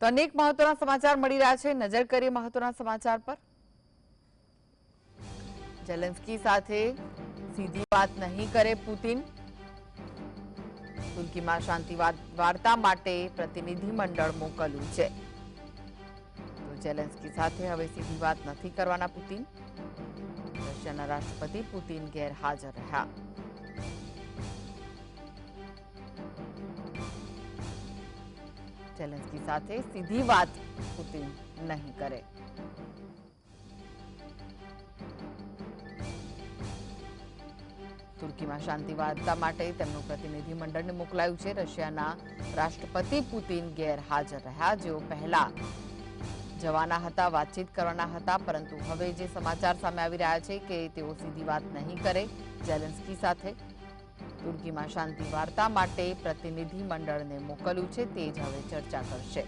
તો અનેક મહત્વના સમાચાર મળી રહ્યા છે। નજર કરીએ મહત્વના સમાચાર પર। ઝેલેન્સ્કી સાથે સીધી વાત નહીં કરે પુતિન। તુર્કીમાં શાંતિ વાર્તા માટે પ્રતિનિધિમંડળ મોકલ્યું છે। તો ઝેલેન્સ્કી સાથે હવે સીધી વાત નથી કરવાના પુતિન। રશિયાના રાષ્ટ્રપતિ પુતિન ગેરહાજર રહ્યા। ઝેલેન્સ્કી સાથે સીધી વાત પુતિન નહીં કરે। તુર્કીમાં શાંતિ વાર્તા માટે તેમનું પ્રતિનિધિમંડળને મોકલાયું છે। રશિયાના રાષ્ટ્રપતિ પુતિન ગેરહાજર રહ્યા, જેઓ પહેલા જવાના હતા, વાતચીત કરવાના હતા, પરંતુ હવે જે સમાચાર સામે આવી રહ્યા છે કે તેઓ સીધી વાત નહીં કરે ઝેલેન્સ્કી સાથે। તુર્કીમાં શાંતિ વાર્તા માટે પ્રતિનિધિમંડળને મોકલ્યું છે, તે જ હવે ચર્ચા કરશે।